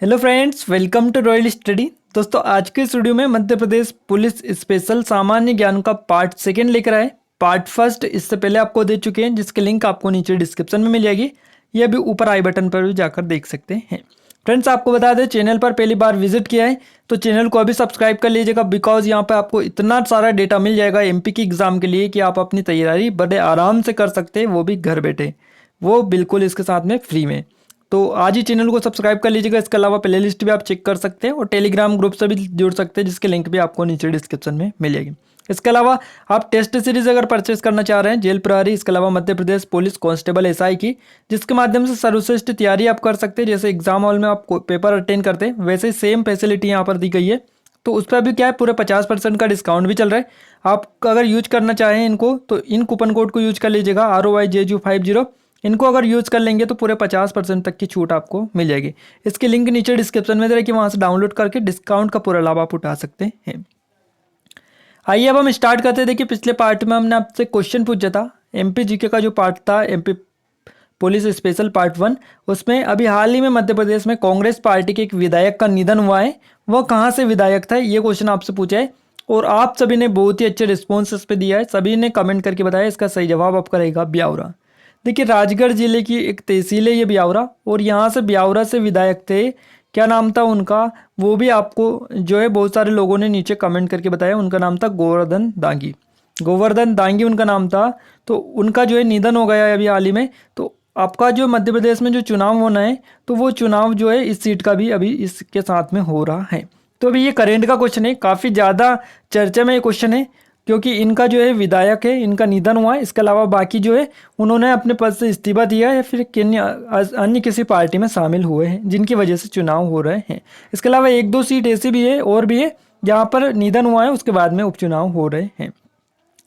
Hello friends, welcome to Royal Study. दोस्तों, आज के इस वीडियो में मध्य प्रदेश पुलिस स्पेशल सामान्य ज्ञान का पार्ट सेकंड लेकर आए। पार्ट फर्स्ट इससे पहले आपको दे चुके हैं, जिसके लिंक आपको नीचे डिस्क्रिप्शन में मिल जाएगी। ये भी ऊपर आई बटन पर भी जाकर देख सकते हैं। फ्रेंड्स, आपको बता दें, चैनल पर पहली बार विजिट किया है तो चैनल को अभी सब्सक्राइब कर लीजिएगा, बिकॉज यहाँ पर आपको इतना सारा डेटा मिल जाएगा एमपी की एग्जाम के लिए कि आप अपनी तैयारी बड़े आराम से कर सकते हैं, वो भी घर बैठे, वो बिल्कुल इसके साथ में फ्री में। तो आज ही चैनल को सब्सक्राइब कर लीजिएगा। इसके अलावा प्ले लिस्ट भी आप चेक कर सकते हैं और टेलीग्राम ग्रुप से भी जुड़ सकते हैं, जिसके लिंक भी आपको नीचे डिस्क्रिप्शन में मिलेगी। इसके अलावा आप टेस्ट सीरीज अगर परचेस करना चाह रहे हैं जेल प्रहरी, इसके अलावा Madhya Pradesh police constable SI की, जिसके माध्यम से सर्वश्रेष्ठ तैयारी आप कर सकते हैं, जैसे एग्जाम हॉल में आप पेपर अटेंड करते हैं वैसे ही सेम फैसिलिटी यहाँ पर दी गई है। तो उस पर भी क्या है, पूरे 50% का डिस्काउंट भी चल रहा है। आप अगर यूज करना चाहें इनको तो इन कूपन कोड को यूज कर लीजिएगा, ROYJU50। इनको अगर यूज़ कर लेंगे तो पूरे 50% तक की छूट आपको मिल जाएगी। इसके लिंक नीचे डिस्क्रिप्शन में दे रहे कि वहाँ से डाउनलोड करके डिस्काउंट का पूरा लाभ आप उठा सकते हैं। आइए अब हम स्टार्ट करते हैं। देखिए, पिछले पार्ट में हमने आपसे क्वेश्चन पूछा था, एमपी जीके का जो पार्ट था, एमपी पुलिस स्पेशल पार्ट 1, उसमें अभी हाल ही में मध्य प्रदेश में कांग्रेस पार्टी के एक विधायक का निधन हुआ है। वह कहाँ से विधायक था, ये क्वेश्चन आपसे पूछा है और आप सभी ने बहुत ही अच्छे रिस्पॉन्स इस पर दिया है। सभी ने कमेंट करके बताया। इसका सही जवाब आपका रहेगा ब्यावरा। देखिए, राजगढ़ जिले की एक तहसील है ये ब्यावरा, और यहाँ से ब्यावरा से विधायक थे, क्या नाम था उनका, वो भी आपको जो है बहुत सारे लोगों ने नीचे कमेंट करके बताया। उनका नाम था गोवर्धन दांगी। गोवर्धन दांगी उनका नाम था। तो उनका जो है निधन हो गया है अभी हाल ही में। तो आपका जो मध्य प्रदेश में जो चुनाव होना है, तो वो चुनाव जो है इस सीट का भी अभी इसके साथ में हो रहा है। तो अभी ये करेंट का क्वेश्चन है, काफ़ी ज़्यादा चर्चा में ये क्वेश्चन है, क्योंकि इनका जो है विधायक है, इनका निधन हुआ है। इसके अलावा बाकी जो है उन्होंने अपने पद से इस्तीफा दिया या फिर अन्य किसी पार्टी में शामिल हुए हैं, जिनकी वजह से चुनाव हो रहे हैं। इसके अलावा एक दो सीट ऐसी भी है और भी है जहाँ पर निधन हुआ है, उसके बाद में उपचुनाव हो रहे हैं,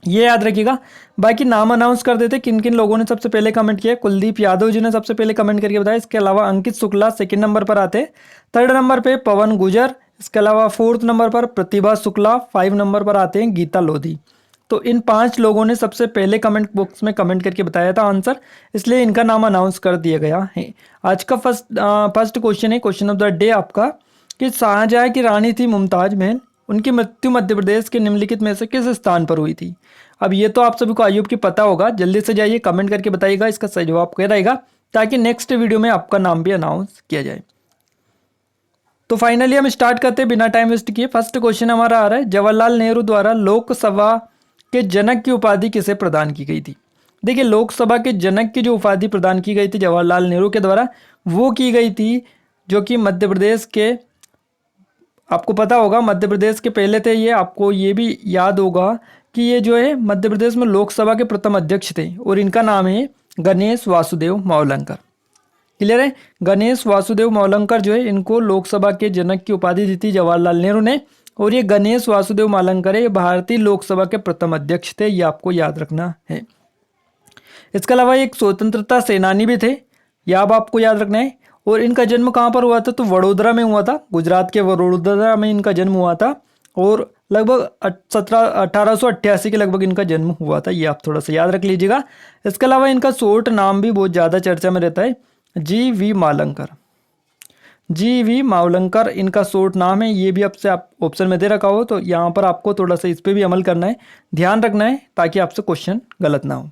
ये याद रखिएगा। बाकी नाम अनाउंस कर देते किन किन लोगों ने सबसे पहले कमेंट किया। कुलदीप यादव जी ने सबसे पहले कमेंट करके बताया। इसके अलावा अंकित शुक्ला सेकंड नंबर पर आते हैं। थर्ड नंबर पे पवन गुजर। इसके अलावा फोर्थ नंबर पर प्रतिभा शुक्ला। 5 नंबर पर आते हैं गीता लोधी। तो इन 5 लोगों ने सबसे पहले कमेंट बॉक्स में कमेंट करके बताया था आंसर, इसलिए इनका नाम अनाउंस कर दिया गया है। आज का फर्स्ट क्वेश्चन है, क्वेश्चन ऑफ द डे आपका, कि शाहजहां की रानी थी मुमताज महल, उनकी मृत्यु मध्य प्रदेश के निम्नलिखित में से किस स्थान पर हुई थी। अब ये तो आप सभी को आयुब की पता होगा, जल्दी से जाइए कमेंट करके बताइएगा इसका सही जवाब क्या रहेगा, ताकि नेक्स्ट वीडियो में आपका नाम भी अनाउंस किया जाए। तो फाइनली हम स्टार्ट करते हैं बिना टाइम वेस्ट किए। फर्स्ट क्वेश्चन हमारा आ रहा है, जवाहरलाल नेहरू द्वारा लोकसभा के जनक की उपाधि किसे प्रदान की गई थी। देखिए, लोकसभा के जनक की जो उपाधि प्रदान की गई थी जवाहरलाल नेहरू के द्वारा, वो की गई थी जो कि मध्य प्रदेश के, आपको पता होगा मध्य प्रदेश के पहले थे ये, आपको ये भी याद होगा कि ये जो है मध्य प्रदेश में लोकसभा के प्रथम अध्यक्ष थे, और इनका नाम है गणेश वासुदेव मावलंकर। क्लियर है, गणेश वासुदेव मावलंकर जो है, इनको लोकसभा के जनक की उपाधि दी थी जवाहरलाल नेहरू ने, और ये गणेश वासुदेव मावलंकर है, ये भारतीय लोकसभा के प्रथम अध्यक्ष थे, ये आपको याद रखना है। इसके अलावा एक स्वतंत्रता सेनानी भी थे, यह अब आपको याद रखना है। और इनका जन्म कहाँ पर हुआ था, तो वडोदरा में हुआ था, गुजरात के वडोदरा में इनका जन्म हुआ था, और लगभग 1888 के लगभग इनका जन्म हुआ था, ये आप थोड़ा सा याद रख लीजिएगा। इसके अलावा इनका शॉर्ट नाम भी बहुत ज़्यादा चर्चा में रहता है, GV मावलंकर। GV मावलंकर इनका शॉर्ट नाम है, ये भी आपसे आप ऑप्शन में दे रखा हो, तो यहाँ पर आपको थोड़ा सा इस पर भी अमल करना है, ध्यान रखना है, ताकि आपसे क्वेश्चन गलत ना हो।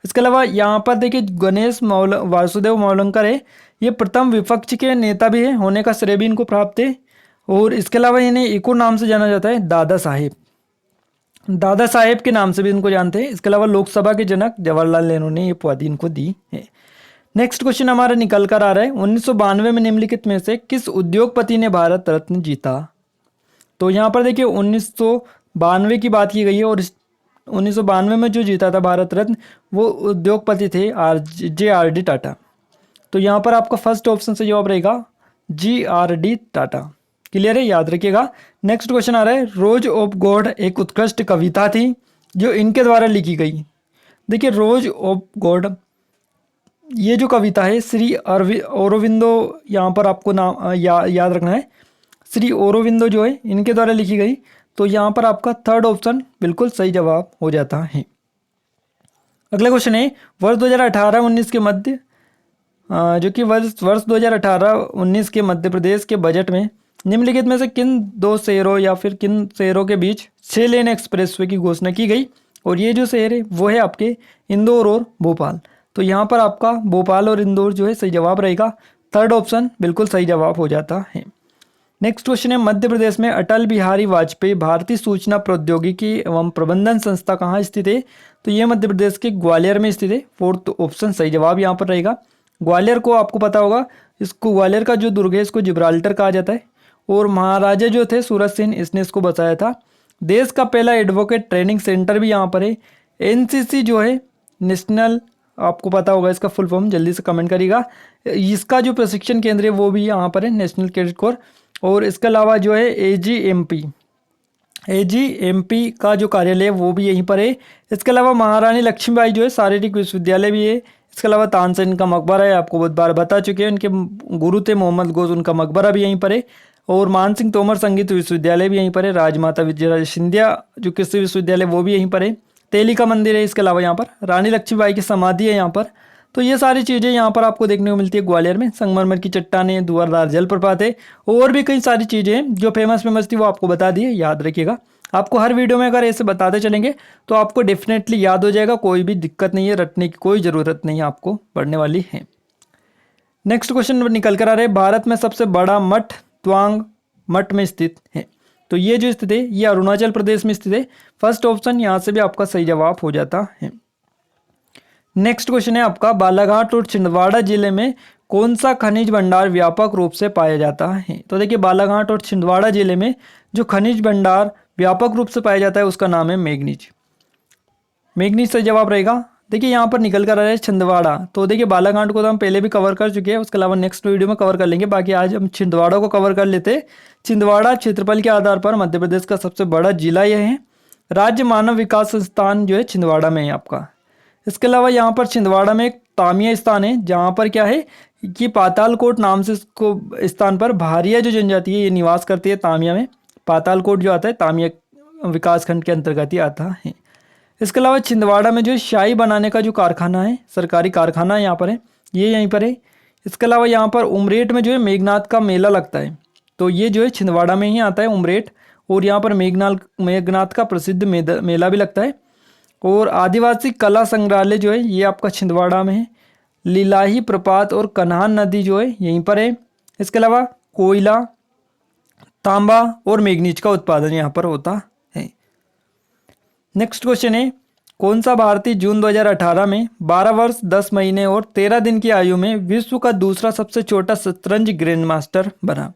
इसके अलावा यहाँ पर देखिए, गणेश वासुदेव मावलंकर है, ये प्रथम विपक्ष के नेता भी है, होने का श्रेय भी इनको प्राप्त है। और इसके अलावा इन्हें एक और नाम से जाना जाता है, दादा साहेब। दादा साहेब के नाम से भी इनको जानते हैं। इसके अलावा लोकसभा के जनक जवाहरलाल नेहरू ने ये उपाधि इनको दी है। नेक्स्ट क्वेश्चन हमारा निकल कर आ रहा है, 1992 में निम्नलिखित में से किस उद्योगपति ने भारत रत्न जीता। तो यहाँ पर देखिए 1992 की बात की गई है, और 1992 में जो जीता था भारत रत्न, वो उद्योगपति थे JRD टाटा। तो यहाँ पर आपका फर्स्ट ऑप्शन से जवाब रहेगा JRD टाटा। क्लियर है, याद रखिएगा। नेक्स्ट क्वेश्चन आ रहा है, रोज ऑफ गॉड एक उत्कृष्ट कविता थी जो इनके द्वारा लिखी गई। देखिए, रोज ऑफ गॉड ये जो कविता है श्री औरोबिंदो, यहाँ पर आपको नाम याद रखना है, श्री औरोबिंदो जो है इनके द्वारा लिखी गई। तो यहाँ पर आपका थर्ड ऑप्शन बिल्कुल सही जवाब हो जाता है। अगला क्वेश्चन है, वर्ष 2018-19 के मध्य जो कि वर्ष 2018-19 के मध्य प्रदेश के बजट में निम्नलिखित में से किन दो शहरों या फिर किन शहरों के बीच 6 लेन एक्सप्रेसवे की घोषणा की गई। और ये जो शहर है वो है आपके इंदौर और भोपाल। तो यहाँ पर आपका भोपाल और इंदौर जो है सही जवाब रहेगा। थर्ड ऑप्शन बिल्कुल सही जवाब हो जाता है। नेक्स्ट क्वेश्चन है, मध्य प्रदेश में अटल बिहारी वाजपेयी भारतीय सूचना प्रौद्योगिकी एवं प्रबंधन संस्था कहाँ स्थित है। तो ये मध्य प्रदेश के ग्वालियर में स्थित है। फोर्थ ऑप्शन सही जवाब यहाँ पर रहेगा। ग्वालियर को आपको पता होगा, इसको ग्वालियर का जो दुर्ग है इसको जिब्राल्टर कहा जाता है। और महाराजा जो थे सूरज सेन, इसने इसको बसाया था। देश का पहला एडवोकेट ट्रेनिंग सेंटर भी यहाँ पर है। एनसीसी जो है नेशनल, आपको पता होगा इसका फुल फॉर्म, जल्दी से कमेंट करिएगा। इसका जो प्रशिक्षण केंद्र है वो भी यहाँ पर है, नेशनल कैडेट कोर। और इसके अलावा जो है एजीएमपी का जो कार्यालय है वो भी यहीं पर है। इसके अलावा महारानी लक्ष्मीबाई जो है शारीरिक विश्वविद्यालय भी है। इसके अलावा तानसेन का मकबरा है, आपको बहुत बार बता चुके हैं, उनके गुरु थे मोहम्मद घोष, उनका मकबरा भी यहीं पर है। और मान सिंह तोमर संगीत विश्वविद्यालय भी यहीं पर है। राजमाता विजयराजे सिंधिया जो कृषि विश्वविद्यालय वो भी यहीं पर है। तेली का मंदिर है। इसके अलावा यहाँ पर रानी लक्ष्मीबाई की समाधि है यहाँ पर। तो ये सारी चीज़ें यहाँ पर आपको देखने को मिलती है ग्वालियर में। संगमरमर की चट्टानें, धुआंधार जलप्रपात है, और भी कई सारी चीज़ें हैं जो फेमस थी वो आपको बता दी है, याद रखिएगा। आपको हर वीडियो में अगर ऐसे बताते चलेंगे तो आपको डेफिनेटली याद हो जाएगा, कोई भी दिक्कत नहीं है, रटने की कोई ज़रूरत नहीं है आपको पढ़ने वाली है। नेक्स्ट क्वेश्चन निकल कर आ रहे हैं, भारत में सबसे बड़ा मठ त्वांग मठ में स्थित है। तो ये जो स्थित है ये अरुणाचल प्रदेश में स्थित है। फर्स्ट ऑप्शन यहाँ से भी आपका सही जवाब हो जाता है। नेक्स्ट क्वेश्चन है आपका, बालाघाट और छिंदवाड़ा जिले में कौन सा खनिज भंडार व्यापक रूप से पाया जाता है। तो देखिए बालाघाट और छिंदवाड़ा जिले में जो खनिज भंडार व्यापक रूप से पाया जाता है उसका नाम है मैग्नीज। मैग्नीज सही जवाब रहेगा। देखिए यहाँ पर निकल कर आ रहा है छिंदवाड़ा। तो देखिए बालाघाट को तो हम पहले भी कवर कर चुके हैं, उसके अलावा नेक्स्ट वीडियो में कवर कर लेंगे। बाकी आज हम छिंदवाड़ा को कवर कर लेते हैं। छिंदवाड़ा क्षेत्रफल के आधार पर मध्य प्रदेश का सबसे बड़ा जिला यह है। राज्य मानव विकास संस्थान जो है छिंदवाड़ा में है आपका। इसके अलावा यहाँ पर छिंदवाड़ा में एक तामिया स्थान है, जहाँ पर क्या है कि पातालकोट नाम से इसको स्थान पर भारिया जो जनजाति है ये निवास करती है तामिया में। पातालकोट जो आता है तामिया विकास खंड के अंतर्गत ही आता है। इसके अलावा छिंदवाड़ा में जो शाही बनाने का जो कारखाना है, सरकारी कारखाना यहाँ पर है, ये यहीं पर है। इसके अलावा यहाँ पर उमरेठ में जो है मेघनाथ का मेला लगता है। तो ये जो है छिंदवाड़ा में ही आता है उमरेठ। और यहाँ पर मेघनाथ का प्रसिद्ध मेला भी लगता है। और आदिवासी कला संग्रहालय जो है ये आपका छिंदवाड़ा में है। लीलाही प्रपात और कन्हान नदी जो है यहीं पर है। इसके अलावा कोयला, तांबा और मैग्नीज का उत्पादन यहाँ पर होता है। नेक्स्ट क्वेश्चन है, कौन सा भारतीय जून 2018 में 12 वर्ष 10 महीने और 13 दिन की आयु में विश्व का दूसरा सबसे छोटा शतरंज ग्रैंड मास्टर बना।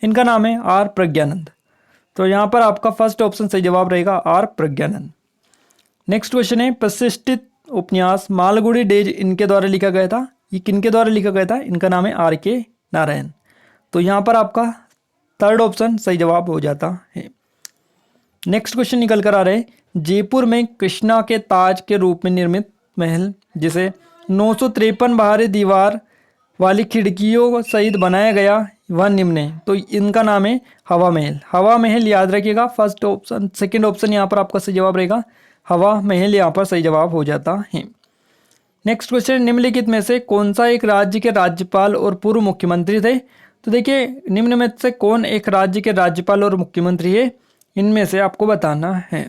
इनका नाम है आर प्रज्ञानंद। तो यहाँ पर आपका फर्स्ट ऑप्शन सही जवाब रहेगा, आर प्रज्ञानंद। नेक्स्ट क्वेश्चन है, प्रतिष्ठित उपन्यास मालगुडी डेज इनके द्वारा लिखा गया था। ये किनके द्वारा लिखा गया था? इनका नाम है आर के नारायण। तो यहाँ पर आपका थर्ड ऑप्शन सही जवाब हो जाता है। नेक्स्ट क्वेश्चन निकल कर आ रहे हैं, जयपुर में कृष्णा के ताज के रूप में निर्मित महल जिसे 953 बाहरी दीवार वाली खिड़कियों सहित बनाया गया वह निम्न है। तो इनका नाम है हवा महल। हवा महल याद रखिएगा, फर्स्ट ऑप्शन सेकंड ऑप्शन यहाँ पर आपका सही जवाब रहेगा, हवा महल यहाँ पर सही जवाब हो जाता है। नेक्स्ट क्वेश्चन, निम्नलिखित में से कौन सा एक राज्य के राज्यपाल और पूर्व मुख्यमंत्री थे। तो देखिए निम्न में से कौन एक राज्य के राज्यपाल और मुख्यमंत्री है, इनमें से आपको बताना है।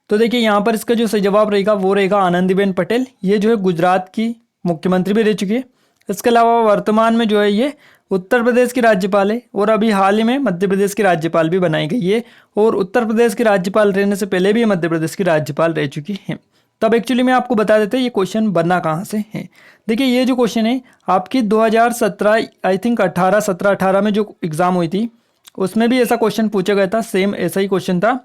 तो देखिए यहाँ पर इसका जो सही जवाब रहेगा वो रहेगा आनंदीबेन पटेल। ये जो है गुजरात की मुख्यमंत्री भी रह चुकी है। इसके अलावा वर्तमान में जो है ये उत्तर प्रदेश की राज्यपाल है और अभी हाल ही में मध्य प्रदेश की राज्यपाल भी बनाई गई है। और उत्तर प्रदेश की राज्यपाल रहने से पहले भी मध्य प्रदेश की राज्यपाल रह चुकी हैं। तब एक्चुअली मैं आपको बता देते ये क्वेश्चन बनना कहाँ से है। देखिए ये जो क्वेश्चन है आपकी 2017 आई थिंक 18 में जो एग्ज़ाम हुई थी उसमें भी ऐसा क्वेश्चन पूछा गया था, सेम ऐसा ही क्वेश्चन था।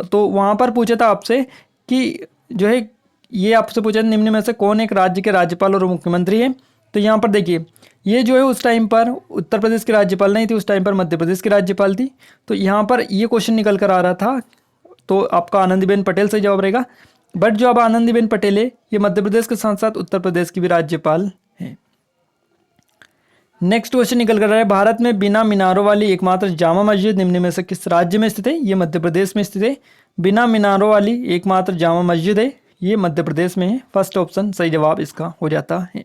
तो वहाँ पर पूछा था आपसे कि जो है ये आपसे पूछा निम्न में से कौन एक राज्य के राज्यपाल और मुख्यमंत्री है। तो यहाँ पर देखिए ये जो है उस टाइम पर उत्तर प्रदेश की राज्यपाल नहीं थी, उस टाइम पर मध्य प्रदेश की राज्यपाल थी। तो यहाँ पर ये क्वेश्चन निकल कर आ रहा था, तो आपका आनंदीबेन पटेल से जवाब रहेगा। बट जो अब आनंदीबेन पटेल है ये मध्य प्रदेश के साथ साथ उत्तर प्रदेश की भी राज्यपाल है। नेक्स्ट क्वेश्चन निकल कर रहा है, भारत में बिना मीनारों वाली एकमात्र जामा मस्जिद निम्न में से किस राज्य में स्थित है। ये मध्य प्रदेश में स्थित है। बिना मीनारों वाली एकमात्र जामा मस्जिद है ये मध्य प्रदेश में है। फर्स्ट ऑप्शन सही जवाब इसका हो जाता है।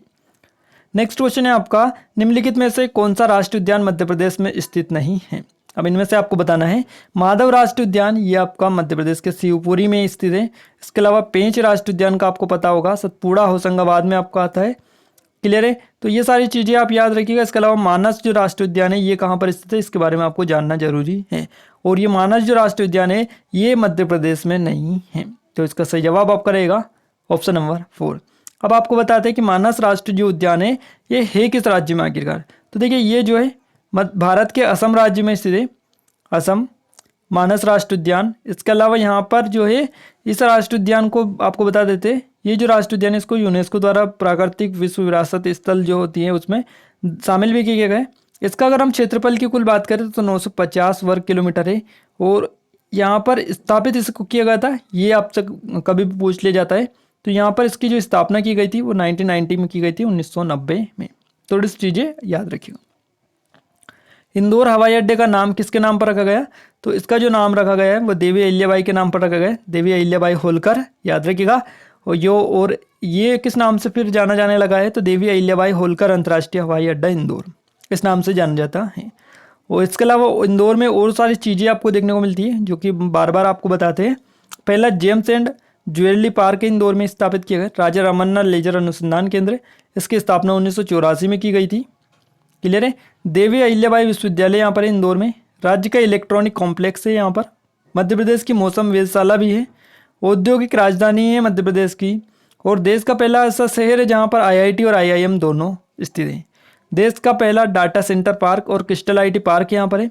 नेक्स्ट क्वेश्चन है आपका, निम्नलिखित में से कौन सा राष्ट्रीय उद्यान मध्य प्रदेश में स्थित नहीं है। अब इनमें से आपको बताना है। माधव राष्ट्रीय उद्यान ये आपका मध्य प्रदेश के शिवपुरी में स्थित है। इसके अलावा पेंच राष्ट्रीय उद्यान का आपको पता होगा, सतपुड़ा होशंगाबाद में आपका आता है। क्लियर है, तो ये सारी चीज़ें आप याद रखिएगा। इसके अलावा मानस जो राष्ट्रीय उद्यान है ये कहाँ पर स्थित है, इसके बारे में आपको जानना जरूरी है। और ये मानस जो राष्ट्रीय उद्यान है ये मध्य प्रदेश में नहीं है। तो इसका सही जवाब आपका रहेगा ऑप्शन नंबर 4। अब आपको बताते हैं कि मानस राष्ट्रीय जो उद्यान है ये है किस राज्य में आखिरकार। तो देखिए ये जो है भारत के असम राज्य में स्थित है, असम मानस राष्ट्रीय उद्यान। इसके अलावा यहाँ पर जो है इस राष्ट्रीय उद्यान को आपको बता देते हैं, ये जो राष्ट्रीय उद्यान है इसको यूनेस्को द्वारा प्राकृतिक विश्व विरासत स्थल जो होती है उसमें शामिल भी किए गए। इसका अगर हम क्षेत्रफल की कुल बात करें तो 950 वर्ग किलोमीटर है। और यहाँ पर स्थापित इसको किया गया था, ये आपसे कभी भी पूछ लिया जाता है। तो यहाँ पर इसकी जो स्थापना की गई थी वो 1990 में की गई थी, 1990 में। थोड़ी सी चीज़ें याद रखिएगा। इंदौर हवाई अड्डे का नाम किसके नाम पर रखा गया, तो इसका जो नाम रखा गया है वो देवी अहिल्याबाई के नाम पर रखा गया है, देवी अहिल्याबाई होलकर, याद रखिएगा। और ये किस नाम से फिर जाना जाने लगा है, तो देवी अहिल्याबाई होलकर अंतर्राष्ट्रीय हवाई अड्डा इंदौर इस नाम से जाना जाता है। और इसके अलावा इंदौर में और सारी चीज़ें आपको देखने को मिलती है जो कि बार बार आपको बताते हैं। पहला James and jewellery park Indore में स्थापित किया गया, राजा रमन्ना लेजर अनुसंधान केंद्र, इसकी स्थापना 1984 में की गई थी। क्लियर है, देवी अहिल्याबाई विश्वविद्यालय यहाँ पर इंदौर में, राज्य का इलेक्ट्रॉनिक कॉम्प्लेक्स है यहाँ पर, मध्य प्रदेश की मौसम वेधशाला भी है, औद्योगिक राजधानी है मध्य प्रदेश की, और देश का पहला ऐसा शहर है जहाँ पर IIT और IIM दोनों स्थित हैं। देश का पहला डाटा सेंटर पार्क और क्रिस्टल IT पार्क यहाँ पर है।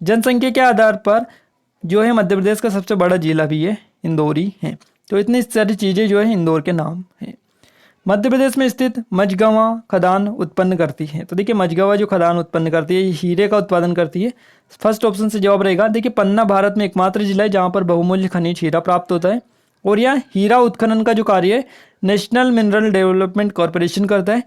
जनसंख्या के आधार पर जो है मध्य प्रदेश का सबसे बड़ा जिला भी है इंदौर ही है। तो इतनी सारी चीज़ें जो है इंदौर के नाम हैं। मध्य प्रदेश में स्थित मझगांवा खदान उत्पन्न करती है। तो देखिए मझगांवा जो खदान उत्पन्न करती है ये हीरे का उत्पादन करती है। फर्स्ट ऑप्शन से जवाब रहेगा। देखिए पन्ना भारत में एकमात्र जिला है जहाँ पर बहुमूल्य खनिज हीरा प्राप्त होता है, और यह हीरा उत्खनन का जो कार्य है नेशनल मिनरल डेवलपमेंट कॉरपोरेशन करता है,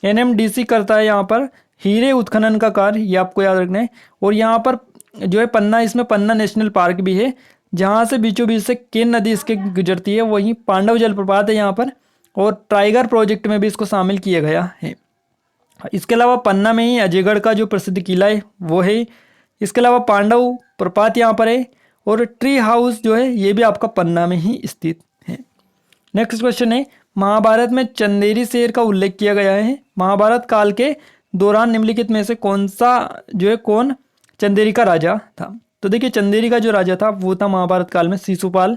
NMDC करता है यहाँ पर हीरे उत्खनन का कार्य, ये आपको याद रखना है। और यहाँ पर जो है पन्ना, इसमें पन्ना नेशनल पार्क भी है जहाँ से बीचों बीच से केन नदी इसके गुजरती है, वहीं पांडव जलप्रपात है यहाँ पर, और टाइगर प्रोजेक्ट में भी इसको शामिल किया गया है। इसके अलावा पन्ना में ही अजयगढ़ का जो प्रसिद्ध किला है वो है। इसके अलावा पांडव प्रपात यहाँ पर है, और ट्री हाउस जो है ये भी आपका पन्ना में ही स्थित है। नेक्स्ट क्वेश्चन है, महाभारत में चंदेरी शेर का उल्लेख किया गया है। महाभारत काल के दौरान निम्नलिखित में से कौन चंदेरी का राजा था। तो देखिए चंदेरी का जो राजा था वो था महाभारत काल में शिशुपाल।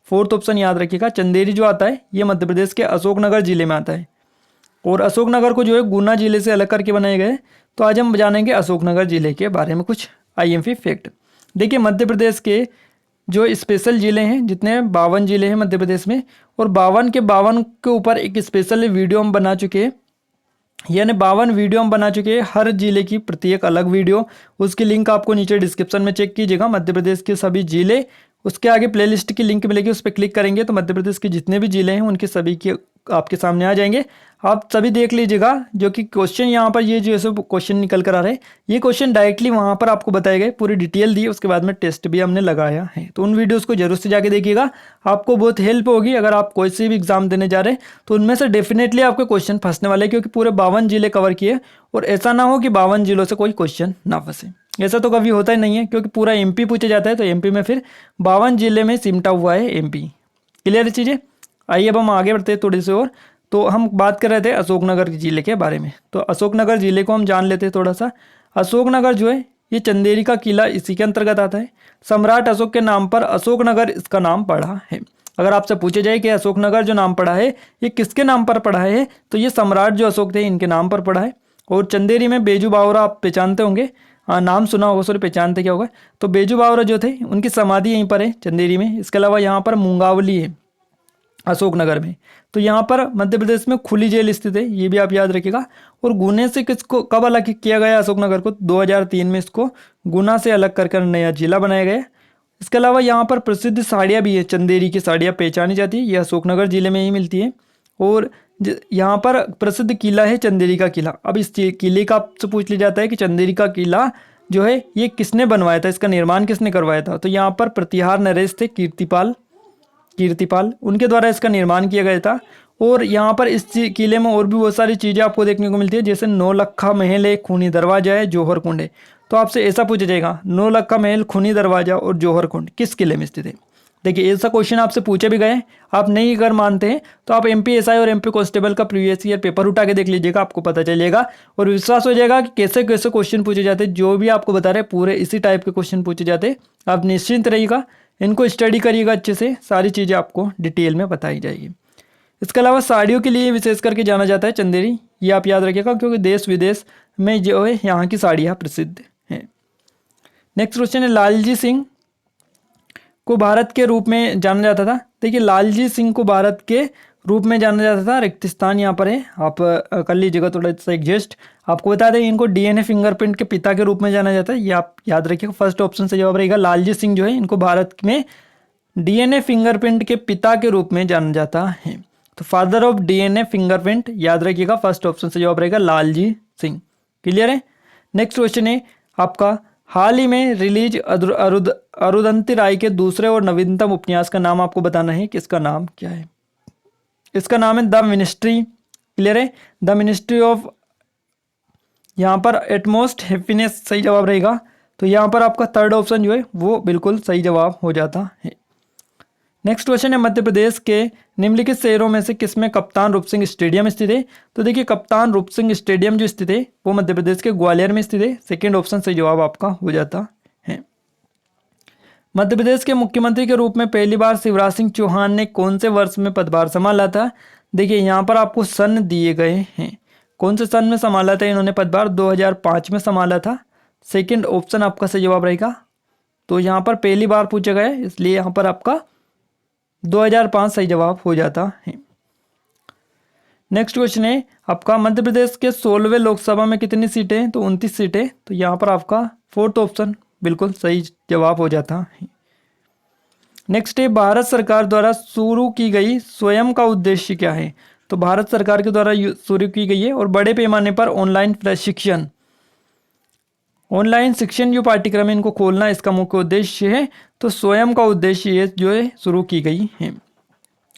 फोर्थ ऑप्शन याद रखिएगा। चंदेरी जो आता है ये मध्य प्रदेश के अशोकनगर जिले में आता है, और अशोकनगर को जो है गुना जिले से अलग करके बनाए गए। तो आज हम जानेंगे अशोकनगर जिले के बारे में कुछ IMP फैक्ट। देखिए मध्य प्रदेश के जो स्पेशल ज़िले हैं, जितने 52 ज़िले हैं मध्य प्रदेश में, और 52 के ऊपर एक स्पेशल वीडियो हम बना चुके हैं, यानी 52 वीडियो हम बना चुके हैं। हर जिले की प्रत्येक अलग वीडियो, उसकी लिंक आपको नीचे डिस्क्रिप्शन में चेक कीजिएगा। मध्य प्रदेश के सभी जिले, उसके आगे प्लेलिस्ट की लिंक मिलेगी, उस पर क्लिक करेंगे तो मध्य प्रदेश के जितने भी जिले हैं उनके सभी के आपके सामने आ जाएंगे। आप सभी देख लीजिएगा। जो कि क्वेश्चन यहाँ पर ये जो क्वेश्चन निकल कर आ रहे हैं, ये क्वेश्चन डायरेक्टली वहाँ पर आपको बताए गए, पूरी डिटेल दी, उसके बाद में टेस्ट भी हमने लगाया है। तो उन वीडियोस को जरूर से जाके देखिएगा, आपको बहुत हेल्प होगी। अगर आप कोई से भी एग्जाम देने जा रहे हैं तो उनमें से डेफिनेटली आपके क्वेश्चन फंसने वाले हैं, क्योंकि पूरे 52 जिले कवर किए, और ऐसा ना हो कि 52 जिलों से कोई क्वेश्चन ना फंसे। ऐसा तो कभी होता ही नहीं है, क्योंकि पूरा MP पूछा जाता है, तो MP में फिर 52 जिले में सिमटा हुआ है MP। क्लियर चीज़ें। आइए अब हम आगे बढ़ते हैं थोड़ी सी और। तो हम बात कर रहे थे अशोकनगर जिले के बारे में, तो अशोकनगर जिले को हम जान लेते हैं थोड़ा सा। अशोकनगर जो है ये चंदेरी का किला इसी के अंतर्गत आता है। सम्राट अशोक के नाम पर अशोकनगर इसका नाम पड़ा है। अगर आपसे पूछे जाए कि अशोकनगर जो नाम पड़ा है ये किसके नाम पर पड़ा है, तो ये सम्राट जो अशोक थे इनके नाम पर पड़ा है। और चंदेरी में बेजू बावरा आप पहचानते होंगे, हाँ नाम सुना होगा, सॉरी पहचानते क्या होगा। तो बेजू बावरा जो थे उनकी समाधि यहीं पर है चंदेरी में। इसके अलावा यहाँ पर मुंगावली है अशोकनगर में। तो यहाँ पर मध्य प्रदेश में खुली जेल स्थित है, ये भी आप याद रखिएगा। और गुने से किसको कब अलग किया गया अशोकनगर को, 2003 में इसको गुना से अलग कर नया जिला बनाया गया। इसके अलावा यहाँ पर प्रसिद्ध साड़ियाँ भी है, चंदेरी की साड़ियाँ पहचानी जाती है, यह अशोकनगर जिले में ही मिलती है। और यहाँ पर प्रसिद्ध किला है चंदेरी का किला। अब इस किले का आपसे पूछ लिया जाता है कि चंदेरी का किला जो है ये किसने बनवाया था, इसका निर्माण किसने करवाया था। तो यहाँ पर प्रतिहार नरेश थे कीर्तिपाल। कीर्तिपाल, उनके द्वारा इसका निर्माण किया गया था। और यहाँ पर इस किले में और भी बहुत सारी चीज़ें आपको देखने को मिलती है, जैसे नौलखा महल है, खूनी दरवाजा है, जौहर कुंड है। तो आपसे ऐसा पूछा जाएगा, नौलखा महल, खूनी दरवाजा और जौहर कुंड किस किले में स्थित है। देखिए ऐसा क्वेश्चन आपसे पूछे भी गए, आप नहीं अगर मानते हैं तो आप MPSI और MP कांस्टेबल का प्रीवियस ईयर पेपर उठा के देख लीजिएगा, आपको पता चलेगा और विश्वास हो जाएगा कि कैसे कैसे क्वेश्चन पूछे जाते हैं। जो भी आपको बता रहे पूरे इसी टाइप के क्वेश्चन पूछे जाते हैं। आप निश्चिंत रहिएगा, इनको स्टडी करिएगा अच्छे से, सारी चीज़ें आपको डिटेल में बताई जाएगी। इसके अलावा साड़ियों के लिए विशेष करके जाना जाता है चंदेरी, ये आप याद रखिएगा, क्योंकि देश विदेश में जो है यहाँ की साड़ियाँ प्रसिद्ध हैं। नेक्स्ट क्वेश्चन है, लालजी सिंह को भारत के रूप में जाना जाता था। देखिए लालजी सिंह को भारत के रूप में जाना जाता था, रिक्तिस्तान यहाँ पर है, आप कर लीजिएगा थोड़ा सा एडजस्ट। आपको बता दें इनको DNA फिंगरप्रिंट के पिता के रूप में जाना जाता है, ये आप याद रखिएगा। फर्स्ट ऑप्शन से जवाब रहेगा, लालजी सिंह जो है इनको भारत में DNA फिंगरप्रिंट के पिता के रूप में जाना जाता है। तो फादर ऑफ DNA फिंगरप्रिंट याद रखिएगा, फर्स्ट ऑप्शन से जवाब रहेगा लालजी सिंह। क्लियर है। नेक्स्ट क्वेश्चन है आपका, हाल ही में रिलीज अरुंधति राय के दूसरे और नवीनतम उपन्यास का नाम आपको बताना है कि इसका नाम क्या है। इसका नाम है द मिनिस्ट्री। क्लियर है, द मिनिस्ट्री ऑफ, यहाँ पर एटमोस्ट हैप्पीनेस सही जवाब रहेगा। तो यहाँ पर आपका थर्ड ऑप्शन जो है वो बिल्कुल सही जवाब हो जाता है। नेक्स्ट क्वेश्चन है, मध्य प्रदेश के निम्नलिखित शहरों में से किसमें कप्तान रूप सिंह स्टेडियम स्थित है। तो देखिए कप्तान रूप सिंह स्टेडियम जो स्थित है वो मध्य प्रदेश के ग्वालियर में स्थित है। सेकेंड ऑप्शन सही जवाब आपका हो जाता है। मध्य प्रदेश के मुख्यमंत्री के रूप में पहली बार शिवराज सिंह चौहान ने कौन से वर्ष में पदभार संभाला था। देखिए यहाँ पर आपको सन दिए गए हैं, कौन से सन में संभाला था इन्होंने पदभार, 2005 में संभाला था। सेकेंड ऑप्शन आपका सही जवाब रहेगा। तो यहाँ पर पहली बार पूछा गया है, इसलिए यहाँ पर आपका 2005 सही जवाब हो जाता है। नेक्स्ट क्वेश्चन है आपका, मध्य प्रदेश के 16वें लोकसभा में कितनी सीटें हैं। तो 29 सीटें। तो यहाँ पर आपका फोर्थ ऑप्शन बिल्कुल सही जवाब हो जाता है। नेक्स्ट है, भारत सरकार द्वारा शुरू की गई स्वयं का उद्देश्य क्या है। तो भारत सरकार के द्वारा शुरू की गई है और बड़े पैमाने पर ऑनलाइन शिक्षण जो पाठ्यक्रम है इनको खोलना इसका मुख्य उद्देश्य है। तो स्वयं का उद्देश्य ये जो है शुरू की गई है।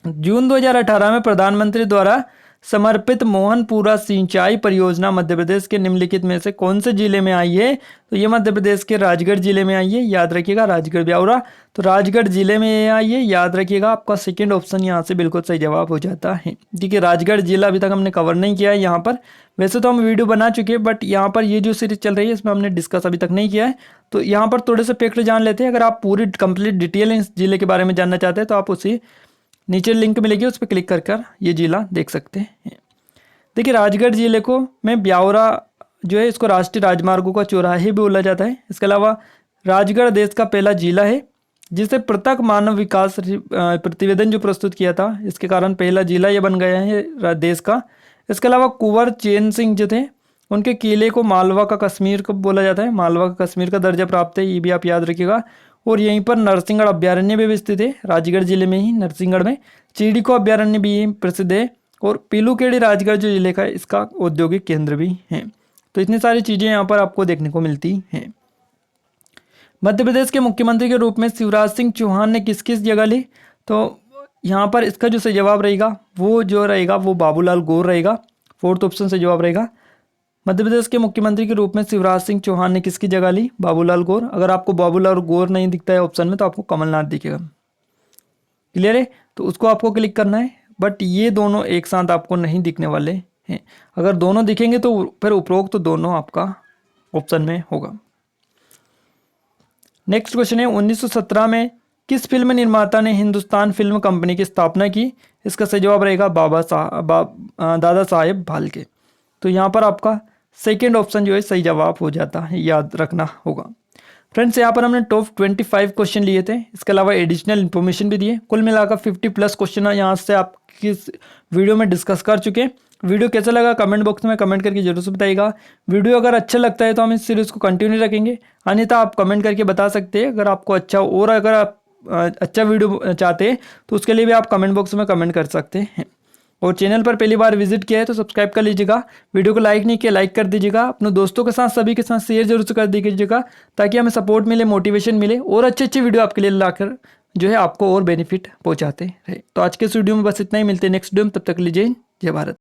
जून 2018 में प्रधानमंत्री द्वारा समर्पित मोहनपुरा सिंचाई परियोजना मध्य प्रदेश के निम्नलिखित में से कौन से जिले में आई है। तो ये मध्य प्रदेश के राजगढ़ जिले में आई है, याद रखिएगा, राजगढ़ ब्यावरा। तो राजगढ़ जिले में ये आई है, याद रखिएगा। आपका सेकंड ऑप्शन यहाँ से बिल्कुल सही जवाब हो जाता है। देखिए राजगढ़ जिला अभी तक हमने कवर नहीं किया है यहाँ पर, वैसे तो हम वीडियो बना चुके हैं, बट यहाँ पर ये जो सीरीज चल रही है इसमें हमने डिस्कस अभी तक नहीं किया है। तो यहाँ पर थोड़े से फैक्ट जान लेते हैं। अगर आप पूरी कंप्लीट डिटेल इस जिले के बारे में जानना चाहते हैं तो आप उसी नीचे लिंक मिलेगी, उस पर क्लिक कर ये जिला देख सकते हैं। देखिए राजगढ़ जिले को में ब्यावरा जो है इसको राष्ट्रीय राजमार्गों का चौराहे भी बोला जाता है। इसके अलावा राजगढ़ देश का पहला जिला है जिसे प्रत्येक मानव विकास प्रतिवेदन जो प्रस्तुत किया था, इसके कारण पहला जिला ये बन गया है देश का। इसके अलावा कुंवर चैन सिंह जो थे उनके किले को मालवा का कश्मीर को बोला जाता है, मालवा का कश्मीर का दर्जा प्राप्त है, ये भी आप याद रखिएगा। और यहीं पर नरसिंहगढ़ अभ्यारण्य भी स्थित है, राजगढ़ जिले में ही नरसिंहगढ़ में चीड़ीको अभ्यारण्य भी प्रसिद्ध है। और पीलूखेड़ी राजगढ़ जो जिले का है इसका औद्योगिक केंद्र भी है। तो इतनी सारी चीज़ें यहाँ पर आपको देखने को मिलती हैं। मध्य प्रदेश के मुख्यमंत्री के रूप में शिवराज सिंह चौहान ने किस किस जगह ली। तो यहाँ पर इसका जो सही जवाब रहेगा वो जो रहेगा वो बाबूलाल गौर रहेगा, फोर्थ ऑप्शन से जवाब रहेगा। मध्य प्रदेश के मुख्यमंत्री के रूप में शिवराज सिंह चौहान ने किसकी जगह ली, बाबूलाल गौर। अगर आपको बाबूलाल गौर नहीं दिखता है ऑप्शन में तो आपको कमलनाथ दिखेगा। क्लियर है, तो उसको आपको क्लिक करना है, बट ये दोनों एक साथ आपको नहीं दिखने वाले हैं। अगर दोनों दिखेंगे तो फिर उपरोक्त तो दोनों आपका ऑप्शन में होगा। नेक्स्ट क्वेश्चन है, 1917 में किस फिल्म निर्माता ने हिंदुस्तान फिल्म कंपनी की स्थापना की। इसका सही जवाब रहेगा दादा साहेब फाल्के। तो यहाँ पर आपका सेकेंड ऑप्शन जो है सही जवाब हो जाता है, याद रखना होगा। फ्रेंड्स यहाँ पर हमने टॉप 25 क्वेश्चन लिए थे, इसके अलावा एडिशनल इन्फॉर्मेशन भी दिए। कुल मिलाकर 50+ क्वेश्चन यहाँ से आपकी वीडियो में डिस्कस कर चुके हैं। वीडियो कैसा लगा कमेंट बॉक्स में कमेंट करके जरूर से बताइएगा। वीडियो अगर अच्छा लगता है तो हम इस सीरीज़ को कंटिन्यू रखेंगे, अन्यथा आप कमेंट करके बता सकते हैं अगर आपको अच्छा, और अगर आप अच्छा वीडियो चाहते हैं तो उसके लिए भी आप कमेंट बॉक्स में कमेंट कर सकते हैं। और चैनल पर पहली बार विजिट किया है तो सब्सक्राइब कर लीजिएगा। वीडियो को लाइक नहीं किया लाइक कर दीजिएगा, अपने दोस्तों के साथ सभी के साथ शेयर जरूर से कर दीजिएगा ताकि हमें सपोर्ट मिले, मोटिवेशन मिले और अच्छे वीडियो आपके लिए लाकर जो है आपको और बेनिफिट पहुंचाते रहे। तो आज के इस वीडियो में बस इतना ही, मिलते हैं नेक्स्ट वीडियो में, तब तक लीजिए जय भारत।